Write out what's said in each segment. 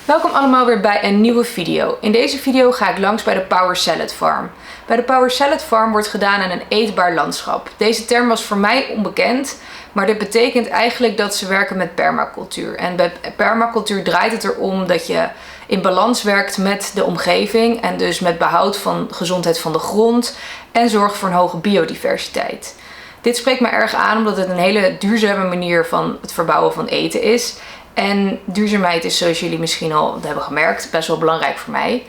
Welkom allemaal weer bij een nieuwe video. In deze video ga ik langs bij de Power Salad Farm. Bij de Power Salad Farm wordt gedaan aan een eetbaar landschap. Deze term was voor mij onbekend, maar dit betekent eigenlijk dat ze werken met permacultuur. En bij permacultuur draait het erom dat je in balans werkt met de omgeving en dus met behoud van gezondheid van de grond en zorg voor een hoge biodiversiteit. Dit spreekt me erg aan omdat het een hele duurzame manier van het verbouwen van eten is. En duurzaamheid is, zoals jullie misschien al hebben gemerkt, best wel belangrijk voor mij.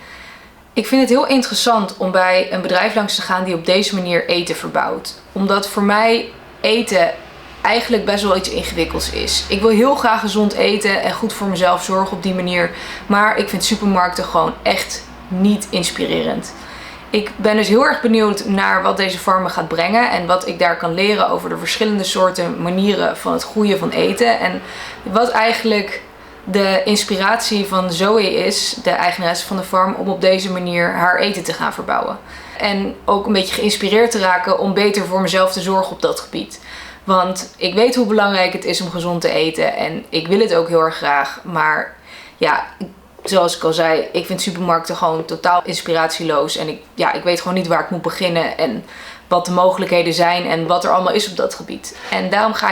Ik vind het heel interessant om bij een bedrijf langs te gaan die op deze manier eten verbouwt. Omdat voor mij eten eigenlijk best wel iets ingewikkelds is. Ik wil heel graag gezond eten en goed voor mezelf zorgen op die manier. Maar ik vind supermarkten gewoon echt niet inspirerend. Ik ben dus heel erg benieuwd naar wat deze farm me gaat brengen en wat ik daar kan leren over de verschillende soorten manieren van het groeien van eten. En wat eigenlijk de inspiratie van Zoe is, de eigenaresse van de farm, om op deze manier haar eten te gaan verbouwen. En ook een beetje geïnspireerd te raken om beter voor mezelf te zorgen op dat gebied. Want ik weet hoe belangrijk het is om gezond te eten en ik wil het ook heel erg graag. Maar ja, zoals ik al zei, ik vind supermarkten gewoon totaal inspiratieloos. En ik weet gewoon niet waar ik moet beginnen en wat de mogelijkheden zijn en wat er allemaal is op dat gebied. En daarom ga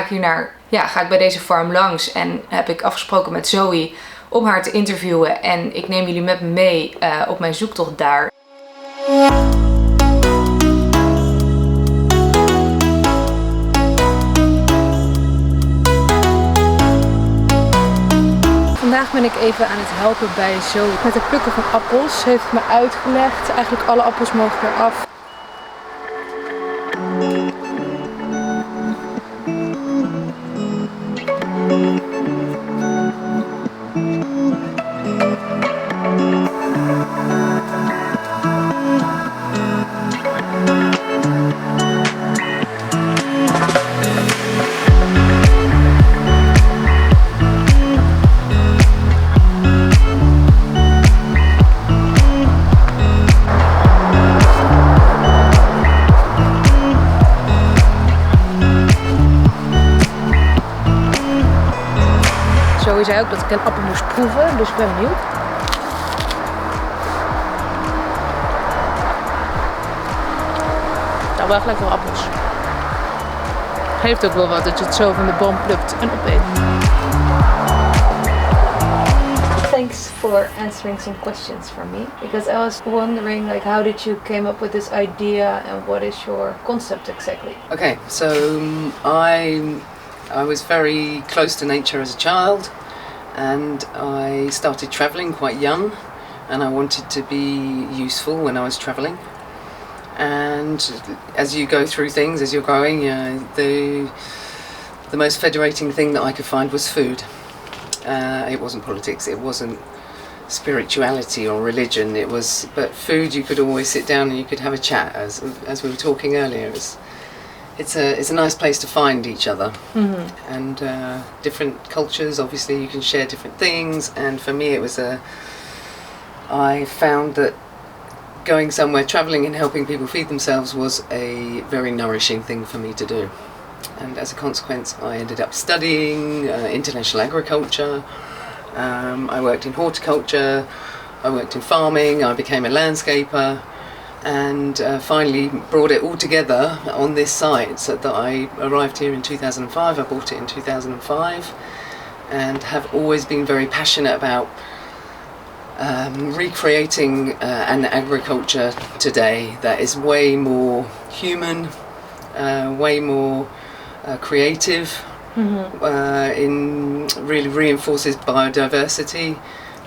ik bij deze farm langs en heb ik afgesproken met Zoe om haar te interviewen. En ik neem jullie met me mee op mijn zoektocht daar. Vandaag ben ik even aan het helpen bij Zoe met het plukken van appels. Ze heeft me uitgelegd, eigenlijk alle appels mogen eraf. Zoe zei ook dat ik een appel moest proeven, dus ik ben benieuwd. Nou, wel gelijk wel appels. Geeft ook wel wat dat je het zo van de boom plukt en opeet. Thanks for answering some questions for me. Because I was wondering, like, how did you came up with this idea and what is your concept exactly? Okay, so I was very close to nature as a child, and I started travelling quite young, and I wanted to be useful when I was travelling. And as you go through things, as you're growing, the most federating thing that I could find was food. It wasn't politics, it wasn't spirituality or religion, but food. You could always sit down and you could have a chat, as we were talking earlier. It's a nice place to find each other. Mm-hmm. And different cultures, obviously you can share different things, and for me I found that going somewhere, travelling and helping people feed themselves was a very nourishing thing for me to do. And as a consequence I ended up studying international agriculture. I worked in horticulture, I worked in farming, I became a landscaper. And finally brought it all together on this site, so that I arrived here in 2005. I bought it in 2005 and have always been very passionate about recreating an agriculture today that is way more human, way more creative, really reinforces biodiversity,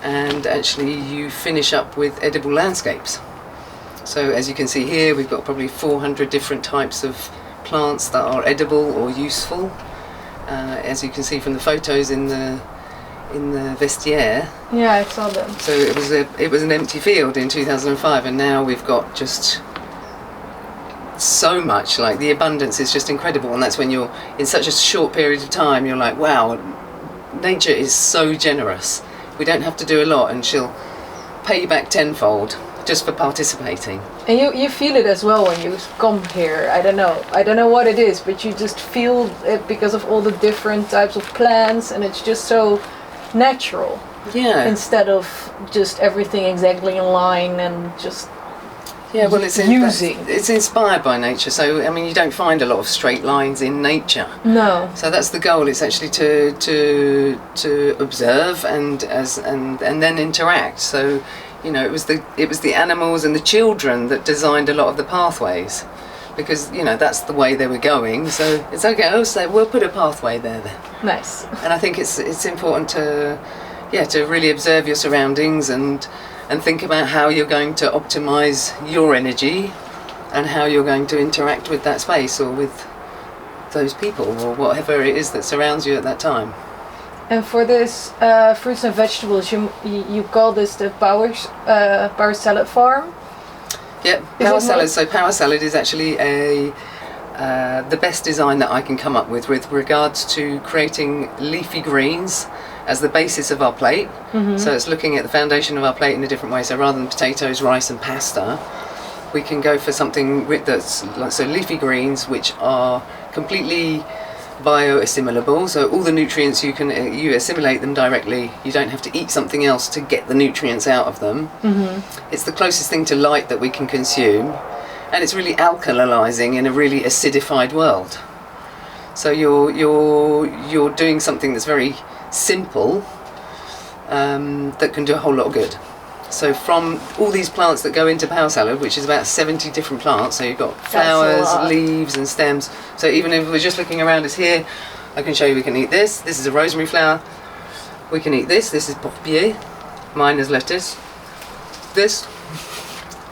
and actually you finish up with edible landscapes. So as you can see here, we've got probably 400 different types of plants that are edible or useful. As you can see from the photos in the vestiaire. Yeah, I saw them. So it was an empty field in 2005, and now we've got just so much. Like, the abundance is just incredible, and that's when you're in such a short period of time. You're like, wow, nature is so generous. We don't have to do a lot, and she'll pay you back tenfold. Just for participating. And you feel it as well when you come here. I don't know what it is, but you just feel it because of all the different types of plants, and it's just so natural. Yeah. instead of just everything exactly in line and just well, using. It's inspired by nature. So I mean, you don't find a lot of straight lines in nature. No. So that's the goal. It's actually to observe and then interact. So, you know, it was the animals and the children that designed a lot of the pathways, because, you know, that's the way they were going. So it's okay. Oh, so we'll put a pathway there then. Nice. And I think it's important to really observe your surroundings and think about how you're going to optimize your energy and how you're going to interact with that space or with those people or whatever it is that surrounds you at that time. And for this fruits and vegetables, you call this the power salad farm? Yeah, power salad. So power salad is actually the best design that I can come up with regards to creating leafy greens as the basis of our plate. So it's looking at the foundation of our plate in a different way. So rather than potatoes, rice and pasta, we can go for something that's like leafy greens, which are completely bioassimilable. So all the nutrients you assimilate them directly. You don't have to eat something else to get the nutrients out of them. It's the closest thing to light that we can consume, and it's really alkalizing in a really acidified world. So you're doing something that's very simple, that can do a whole lot of good. So from all these plants that go into power salad, which is about 70 different plants, so you've got flowers, leaves and stems. So even if we're just looking around us here, I can show you we can eat this. This is a rosemary flower. We can eat this. This is porpier. Mine is lettuce. This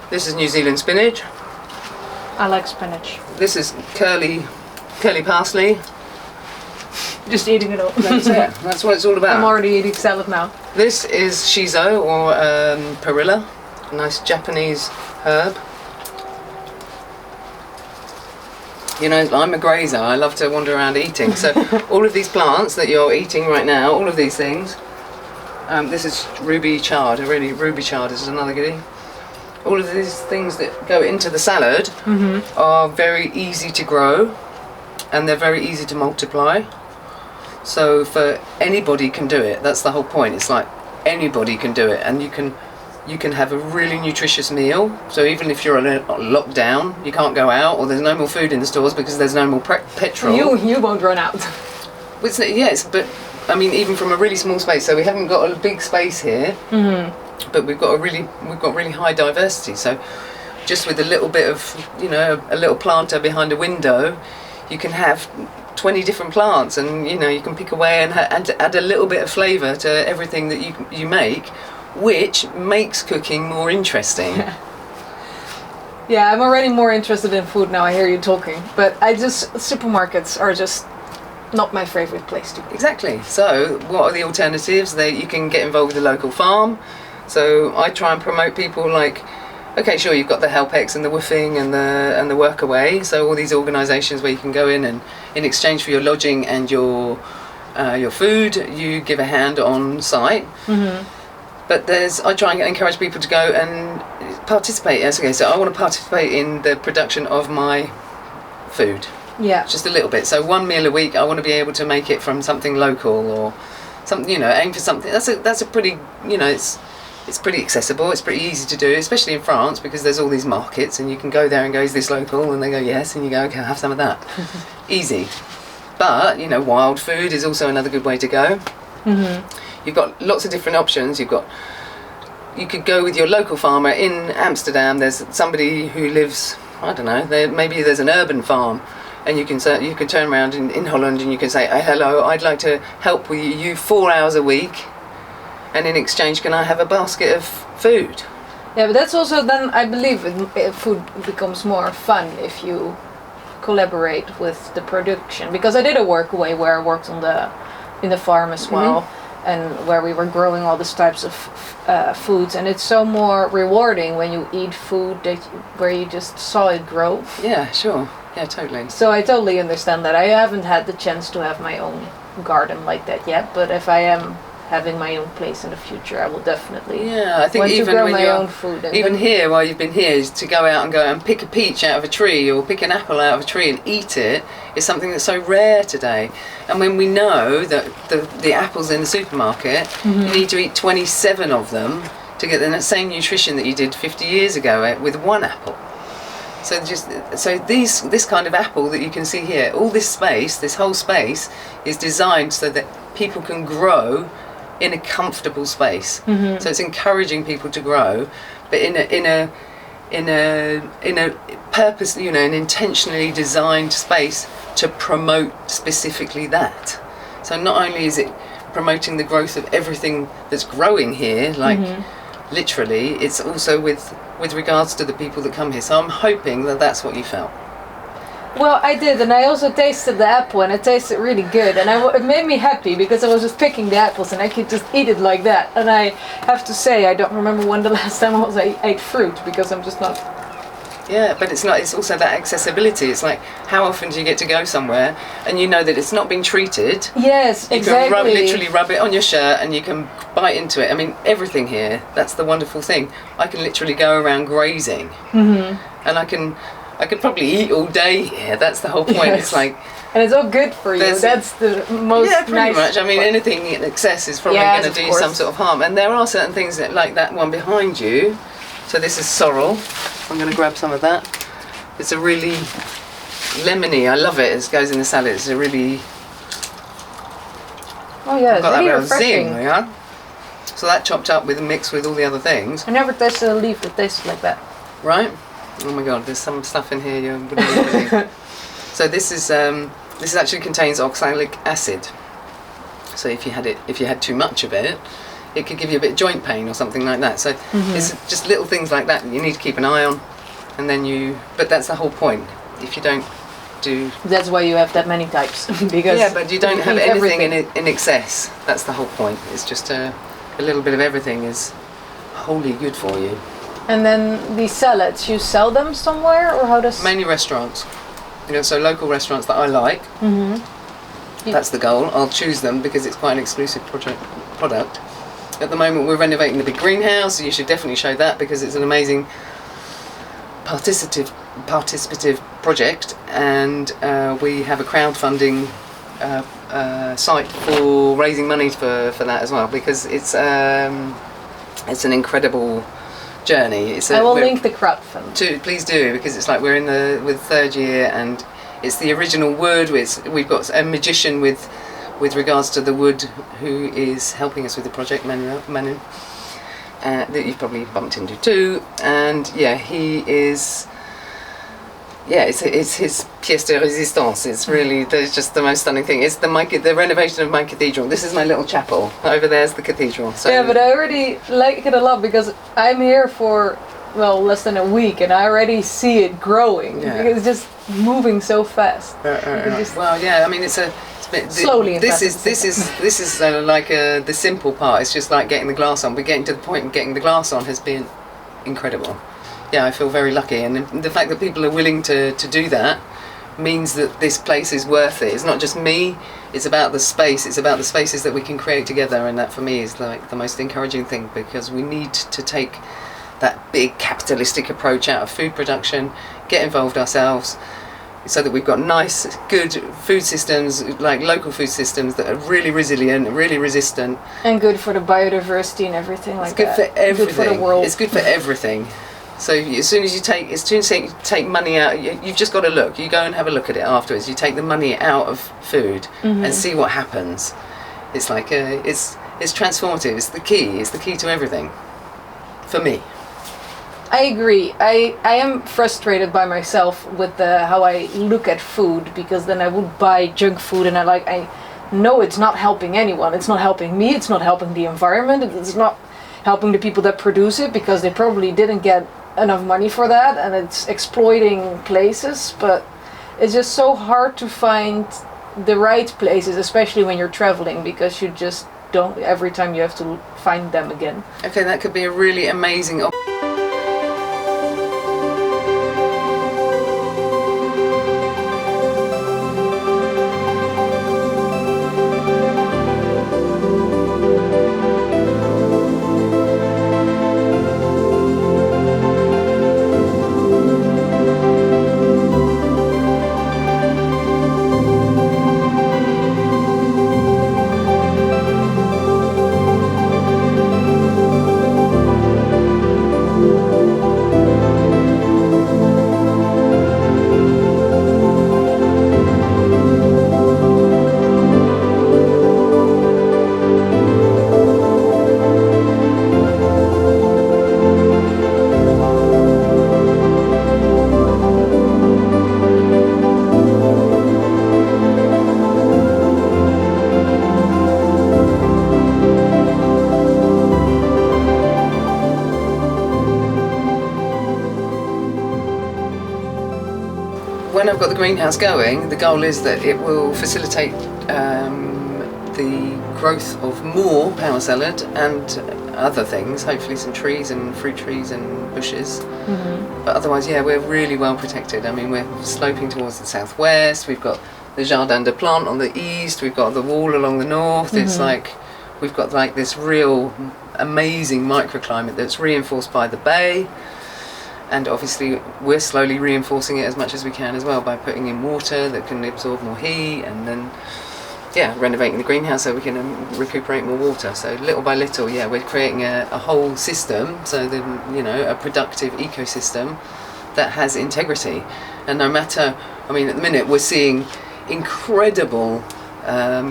is New Zealand spinach. I like spinach. This is curly parsley. Just eating it all. That's it. That's what it's all about. I'm already eating salad now. This is shiso or perilla, a nice Japanese herb. You know, I'm a grazer. I love to wander around eating. So all of these plants that you're eating right now, all of these things. This is ruby chard. Ruby chard is another goodie. All of these things that go into the salad are very easy to grow, and they're very easy to multiply. So for anybody can do it. That's the whole point. It's like anybody can do it, and you can have a really nutritious meal. So even if you're on lockdown, you can't go out, or there's no more food in the stores because there's no more petrol. You won't run out. But I mean, even from a really small space. So we haven't got a big space here, but we've got really high diversity. So just with a little bit of, you know, a little planter behind a window, you can have 20 different plants, and you know, you can pick away and add a little bit of flavour to everything that you make, which makes cooking more interesting. Yeah, I'm already more interested in food now I hear you talking, but supermarkets are just not my favourite place to be. Exactly. So what are the alternatives? You can get involved with the local farm. So I try and promote people like, okay, sure, you've got the Helpex and the Woofing and the Workaway, so all these organisations where you can go in, and in exchange for your lodging and your food, you give a hand on site. But I try and encourage people to go and participate. Okay, so I want to participate in the production of my food. Yeah. Just a little bit. So one meal a week, I want to be able to make it from something local or something, you know, aim for something. That's a pretty, you know, it's pretty accessible, it's pretty easy to do, especially in France, because there's all these markets and you can go there and go, is this local? And they go, yes, and you go, okay, I'll have some of that. Easy. But, you know, wild food is also another good way to go. You've got lots of different options. You could go with your local farmer in Amsterdam. There's somebody who lives, I don't know, maybe there's an urban farm, and you can turn around in Holland and you can say, hello, I'd like to help with you 4 hours a week, and in exchange can I have a basket of food? Yeah, but that's also then, I believe, food becomes more fun if you collaborate with the production. Because I did a workaway where I worked in the farm as well, and where we were growing all these types of foods, and it's so more rewarding when you eat food where you just saw it grow. Yeah, sure. Yeah, totally. So I totally understand that. I haven't had the chance to have my own garden like that yet, but if I am having my own place in the future, I will definitely I think want to even grow when my you're own food. And even here, while you've been here, is to go out and pick a peach out of a tree or pick an apple out of a tree and eat it is something that's so rare today. And when we know that the apples in the supermarket, you need to eat 27 of them to get the same nutrition that you did 50 years ago with one apple. So this kind of apple that you can see here, all this space, this whole space, is designed so that people can grow in a comfortable space. So it's encouraging people to grow, but in a purpose, an intentionally designed space to promote specifically that. So not only is it promoting the growth of everything that's growing here, like literally, it's also with regards to the people that come here. So I'm hoping that that's what you felt. Well, I did, and I also tasted the apple, and it tasted really good, and it made me happy because I was just picking the apples, and I could just eat it like that. And I have to say, I don't remember when the last time I ate fruit, because I'm just not. Yeah, but it's not. It's also that accessibility. It's like, how often do you get to go somewhere and you know that it's not being treated? Yes, you exactly. You can literally rub it on your shirt and you can bite into it. I mean, everything here. That's the wonderful thing. I can literally go around grazing, and I could probably eat all day here. That's the whole point. Yes. It's like, and it's all good for you. That's the most pretty nice much. I mean, part. anything in excess is probably going to do some sort of harm. And there are certain things like that one behind you. So this is sorrel. I'm going to grab some of that. It's a really lemony. I love it. It goes in the salad. It's a really. Oh yeah, it's really refreshing. refreshing. Yeah. So that chopped up mixed with all the other things. I never tasted a leaf that tastes like that. Right? Oh my god, there's some stuff in here you wouldn't even believe. So this actually contains oxalic acid. So if you had too much of it, it could give you a bit of joint pain or something like that. So it's just little things like that you need to keep an eye on. And then but that's the whole point. If you don't do... That's why you have that many types. Because yeah, but you don't have anything in excess. That's the whole point. It's just a little bit of everything is wholly good for you. And then these salads, you sell them somewhere, or how does... Mainly restaurants. So local restaurants that I like. That's the goal. I'll choose them because it's quite an exclusive product. At the moment we're renovating the big greenhouse, so you should definitely show that because it's an amazing participative project, and we have a crowdfunding site for raising money for that as well, because it's an incredible journey. I will link the crowdfund. Please do, because it's like we're in with third year, and it's the original wood. We've got a magician with regards to the wood who is helping us with the project, Manu. That you've probably bumped into too, and he is. Yeah, it's his pièce de résistance. It's really just the most stunning thing. It's the renovation of my cathedral. This is my little chapel. Over there's the cathedral. So yeah, but I already like it a lot because I'm here for less than a week, and I already see it growing. Yeah. Because it's just moving so fast. Well, yeah. I mean, slowly. This is like the simple part. It's just like getting the glass on. But getting to the point of getting the glass on has been incredible. Yeah, I feel very lucky, and the fact that people are willing to do that means that this place is worth it. It's not just me, it's about the space, it's about the spaces that we can create together, and that for me is like the most encouraging thing, because we need to take that big capitalistic approach out of food production, get involved ourselves, so that we've got nice, good food systems, like local food systems that are really resilient, really resistant. And good for the biodiversity and everything like that. It's good for everything. Good for the world. It's good for everything. So as soon as you take money out, you've just got to look. You go and have a look at it afterwards. You take the money out of food and see what happens. It's like it's transformative. It's the key. It's the key to everything. For me. I agree. I am frustrated by myself with how I look at food, because then I would buy junk food and I know it's not helping anyone. It's not helping me. It's not helping the environment. It's not helping the people that produce it, because they probably didn't get enough money for that, and it's exploiting places. But it's just so hard to find the right places, especially when you're traveling, because you just don't, every time you have to find them again. Okay, that could be a really amazing when I've got the greenhouse going, the goal is that it will facilitate the growth of more power salad and other things, hopefully some trees and fruit trees and bushes. But otherwise, yeah, we're really well protected. I mean, we're sloping towards the southwest, we've got the Jardin de Plantes on the east, we've got the wall along the north. It's like, we've got like this real amazing microclimate that's reinforced by the bay. And obviously we're slowly reinforcing it as much as we can as well by putting in water that can absorb more heat, and then renovating the greenhouse so we can recuperate more water. So little by little, we're creating a whole system, so that, a productive ecosystem that has integrity. And no matter, I mean, at the minute we're seeing incredible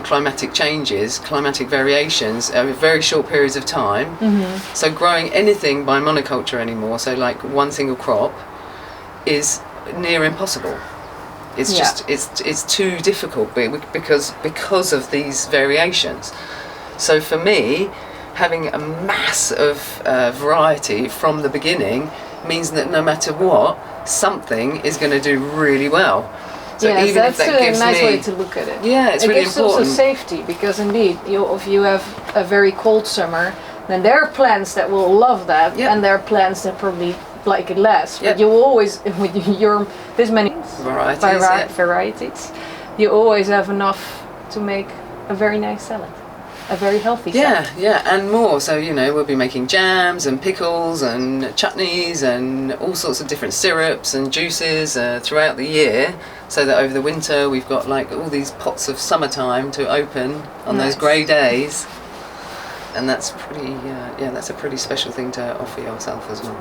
climatic changes, climatic variations over very short periods of time. So growing anything by monoculture anymore, so like one single crop, is near impossible. It's just it's too difficult because of these variations. So for me, having a mass of variety from the beginning means that no matter what, something is going to do really well. So even that's if that gives a nice me, way to look at it. Yeah, it's really gives important. also safety, because indeed, if you have a very cold summer, then there are plants that will love that, and there are plants that probably like it less. But you always, with your this many varieties, you always have enough to make a very nice salad. A very healthy salad. And more. So, we'll be making jams and pickles and chutneys and all sorts of different syrups and juices throughout the year, so that over the winter we've got like all these pots of summertime to open on those grey days. And that's pretty, that's a pretty special thing to offer yourself as well.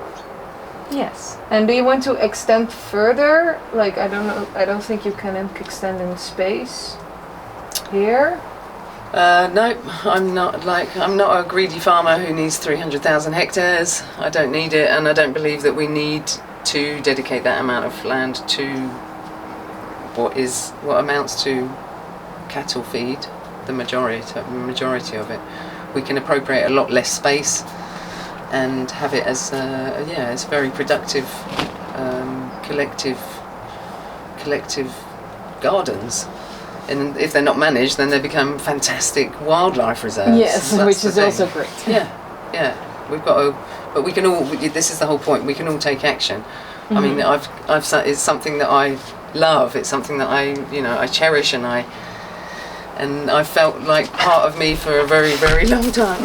Yes. And do you want to extend further? Like, I don't know, I don't think you can extend in space here. No, I'm not a greedy farmer who needs 300,000 hectares. I don't need it, and I don't believe that we need to dedicate that amount of land to what amounts to cattle feed, the majority of it. We can appropriate a lot less space and have it as it's very productive collective gardens. And if they're not managed, then they become fantastic wildlife reserves. Yes, which is also great. Yeah. We've got to, but we can all. This is the whole point. We can all take action. I mean, it's something that I love. It's something that I cherish, and I felt like part of me for a very, very long time.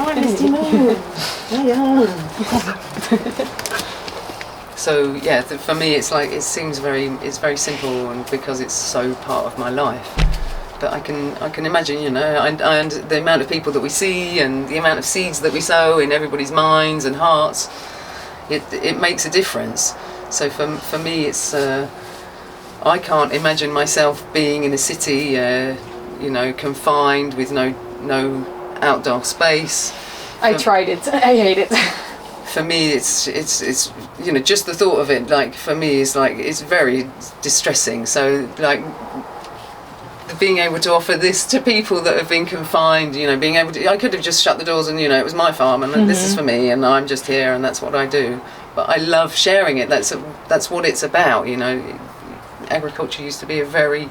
So for me, it's like it's very simple, and because it's so part of my life. But I can imagine, and the amount of people that we see and the amount of seeds that we sow in everybody's minds and hearts, it makes a difference. So for me, it's I can't imagine myself being in a city, confined with no outdoor space. I tried it. I hate it. For me, it's just the thought of it. Like for me, it's very distressing. So like, being able to offer this to people that have been confined, being able to, I could have just shut the doors and it was my farm and this is for me and I'm just here and that's what I do. But I love sharing it. That's what it's about. Agriculture used to be a very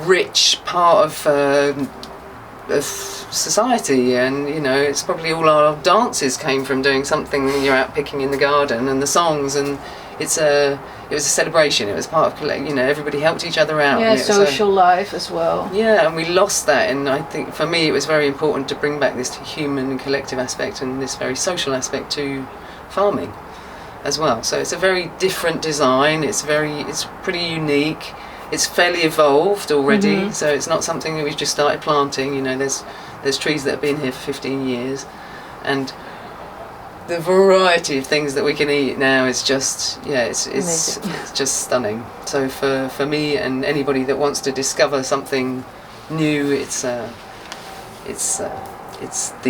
rich part of society, and it's probably all our dances came from doing something when you're out picking in the garden, and the songs, and it was a celebration. It was part of everybody helped each other out. Yeah, social life as well. Yeah, and we lost that, and I think for me it was very important to bring back this human and collective aspect and this very social aspect to farming as well. So it's a very different design. It's pretty unique. It's fairly evolved already, so it's not something that we've just started planting. There's trees that have been here for 15 years, and the variety of things that we can eat now is just it's just stunning. So for me and anybody that wants to discover something new, it's the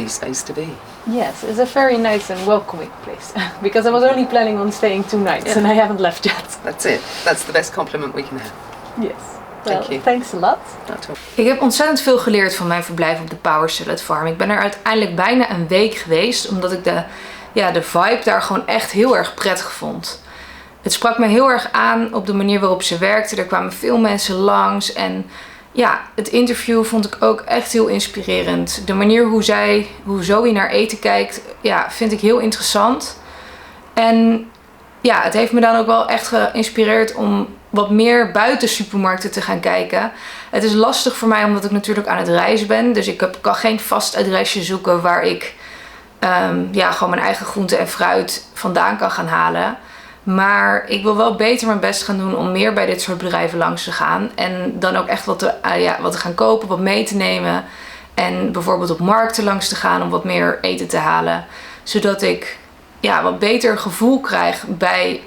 space to be. Yes, it's a very nice and welcoming place. Because I was only planning on staying 2 nights and I haven't left yet. That's it. That's the best compliment we can have. Yes. Well, thanks a lot. Ik heb ontzettend veel geleerd van mijn verblijf op de Power Salad Farm. Ik ben er uiteindelijk bijna een week geweest, omdat ik de vibe daar gewoon echt heel erg prettig vond. Het sprak me heel erg aan op de manier waarop ze werkte. Er kwamen veel mensen langs en ja, het interview vond ik ook echt heel inspirerend. De manier hoe Zoe naar eten kijkt, ja, vind ik heel interessant. En ja, het heeft me dan ook wel echt geïnspireerd om wat meer buiten supermarkten te gaan kijken. Het is lastig voor mij omdat ik natuurlijk aan het reizen ben. Dus ik kan geen vast adresje zoeken waar ik gewoon mijn eigen groente en fruit vandaan kan gaan halen. Maar ik wil wel beter mijn best gaan doen om meer bij dit soort bedrijven langs te gaan. En dan ook echt wat te gaan kopen, wat mee te nemen. En bijvoorbeeld op markten langs te gaan om wat meer eten te halen. Zodat ik wat beter gevoel krijg bij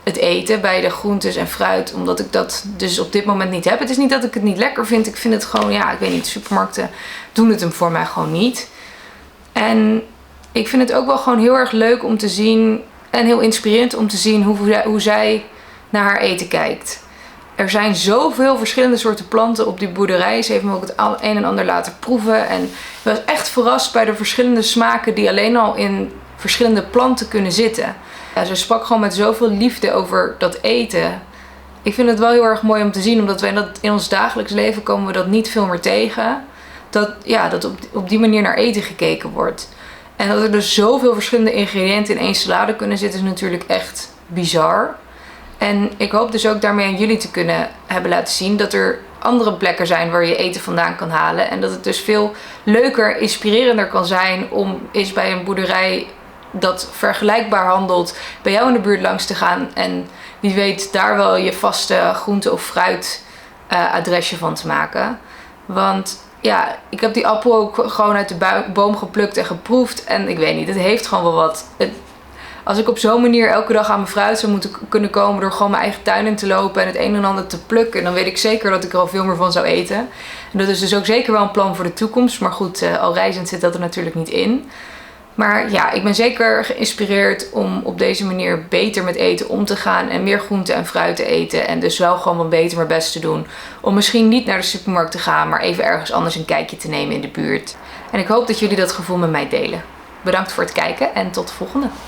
het eten, bij de groentes en fruit. Omdat ik dat dus op dit moment niet heb. Het is niet dat ik het niet lekker vind. Ik vind het gewoon, ik weet niet, supermarkten doen het hem voor mij gewoon niet. En ik vind het ook wel gewoon heel erg leuk om te zien en heel inspirerend om te zien hoe zij naar haar eten kijkt. Er zijn zoveel verschillende soorten planten op die boerderij. Ze heeft me ook het een en ander laten proeven. En ik was echt verrast bij de verschillende smaken die alleen al in verschillende planten kunnen zitten. Ja, ze sprak gewoon met zoveel liefde over dat eten. Ik vind het wel heel erg mooi om te zien, omdat wij dat in ons dagelijks leven komen we dat niet veel meer tegen. Dat op die manier naar eten gekeken wordt. En dat er dus zoveel verschillende ingrediënten in één salade kunnen zitten is natuurlijk echt bizar. En ik hoop dus ook daarmee aan jullie te kunnen hebben laten zien dat er andere plekken zijn waar je eten vandaan kan halen. En dat het dus veel leuker, inspirerender kan zijn om eens bij een boerderij dat vergelijkbaar handelt bij jou in de buurt langs te gaan. En wie weet daar wel je vaste groente- of fruit adresje van te maken. Want ja, ik heb die appel ook gewoon uit de boom geplukt en geproefd. En ik weet niet, het heeft gewoon wel wat. Als ik op zo'n manier elke dag aan mijn fruit zou moeten kunnen komen door gewoon mijn eigen tuin in te lopen en het een en ander te plukken, dan weet ik zeker dat ik er al veel meer van zou eten. En dat is dus ook zeker wel een plan voor de toekomst. Maar goed, al reizend zit dat er natuurlijk niet in. Maar ja, ik ben zeker geïnspireerd om op deze manier beter met eten om te gaan en meer groente en fruit te eten. En dus wel gewoon wat beter mijn best te doen. Om misschien niet naar de supermarkt te gaan, maar even ergens anders een kijkje te nemen in de buurt. En ik hoop dat jullie dat gevoel met mij delen. Bedankt voor het kijken en tot de volgende.